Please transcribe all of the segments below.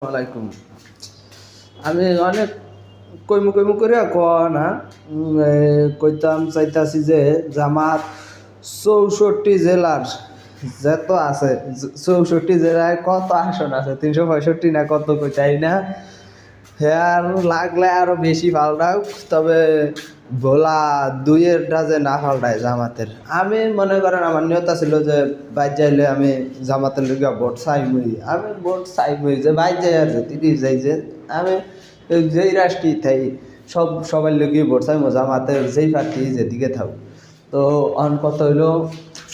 আলাইকুম। আমি অনেক কইমু কইমু কইরা কয় না কইতাম চাইতাছি যে জামাত ৬৪ জেলার যত আছে ৬৪ জেলায় কত আসন আছে ৩৬৫ না কত কইতাই না আর লাগলে আরো বেশি পাল্টাও, তবে ভোলা ২-এরটা যে না পাল্টায় জামাতের। আমি মনে করেন আমার নিয়তা ছিল যে বাইর যাইলে আমি জামাতের লইগা ভোট চাইমই। আমি ভোট চাইমই যে বাইর যাই আর যেদিকে যাই যে আমি যেই রাষ্ট্রই থাই সবার লইগিয়ে ভোট চাইমু, জামাতের যেই প্রার্থী যেদিকে থাকুক। তো অন কথা হইলো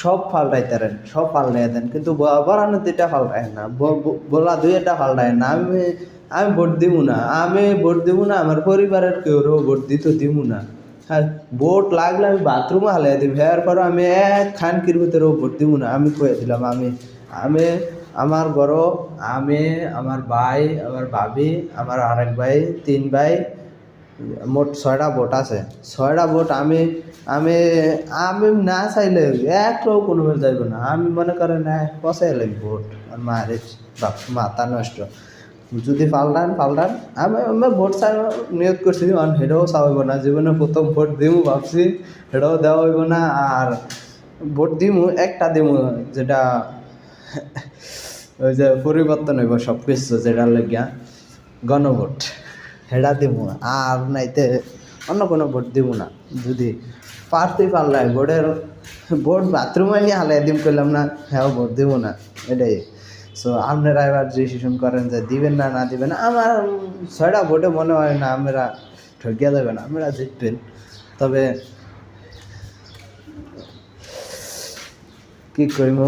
সব পাল্টাইতারেন, সব পাল্টাই দেন, কিন্তু বরানোর দিকটা পাল্টায় না, বলা ২-এটা পাল্টায় না। আমি ভোট দিব না, আমার পরিবারের কেউরও ভোট দিব না। হ্যাঁ, ভোট লাগলে আমি বাথরুমে হালাই দিব, এরপর আমি এক খানকির ভিতরেও ভোট দিব না। আমি কয়ে দিলাম আমি আমার ঘরও আমি, আমার ভাই, আমার ভাবি, আমার আরেক ভাই, ৩ ভাই, মোট ৬টা ভোট আছে। ৬টা ভোট আমি আমি আমি না চাইলে একটাও কোনো যাইব না। আমি মনে করেন পচাই লাগি ভোট আর মারে মাথা নষ্ট। যদি পাল্টান আমি ভোট চাই নিয়োগ করছি, সেটাও চাইব না। জীবনে প্রথম ভোট দিমু ভাবছি, সেটাও দেওয়া হইব না। আর ভোট দিমু একটা দিমু, যেটা ওই যে পরিবর্তন হইব সব কিছু, যেটা লাগিয়া গণভোট, সেটা দিমু। আর নাইতে অন্য কোনো ভোট দিব না। যদি প্রার্থী পাল্টায় ভোট বাথরুমে নিয়ে হালাই দিম করলাম না, হ্যাঁ ভোট দিব না, এটাই। সো আপনারা এবার ডিসিশন করেন যে দিবেন না দিবেন। আমার ৬টা ভোটে মনে হয় না আমরা ঠকিয়া যাবেন, আমরা জিতবেন। তবে কি করিম,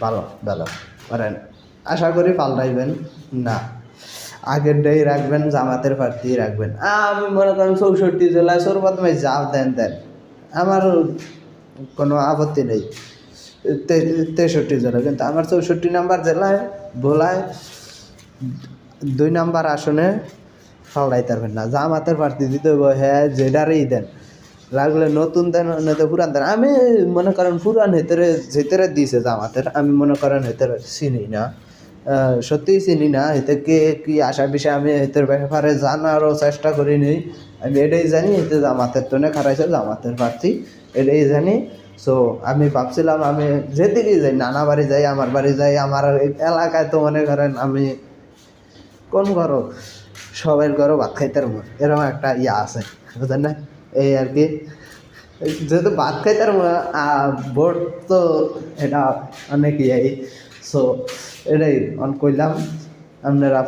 ভালো করেন, আশা করি পাল্টাইবেন না, আগেরটাই রাখবেন, জামাতের প্রার্থী রাখবেন। আমি মনে করেন ৬৪ জেলায় সর্বপ্রথমে যাও দেন আমার কোনো আপত্তি নেই। ৬৩ জেলা, কিন্তু আমার ৬৪ নাম্বার জেলায় ভোলায় ২ নাম্বার আসনে পাল্টাইতে পারবেন না। জামাতের প্রার্থী দিতে হইব, হ্যাঁ যেটারেই দেন, লাগলে নতুন দেন নয়তো পুরান দেন। আমি মনে করেন পুরান হেতেরে দিয়েছে জামাতের, আমি মনে করেন হেতের চিনি না, সত্যিই চিনি না। এতে কে কি আশার বিষয়ে আমি এদের ব্যাপারে জানারও চেষ্টা করি নি। আমি এটাই জানি এতে জামাতের টনে খারাইছে, জামাতের প্রার্থী, এটাই জানি। সো আমি ভাবছিলাম আমি যেদিকেই যাই, নানা বাড়ি যাই, আমার বাড়ি যাই, আমার এলাকায় তো মনে করেন আমি কোন ঘরও সবার ঘরও ভাত খাইতে পারবো, এরকম একটা ইয়া আছে, বুঝলেন না? এই আর কি, যেহেতু ভাত খাইতে পারবো ভোট তো এটা অনেক ইয়াই। সো এটাই অন কইলাম, আপনারা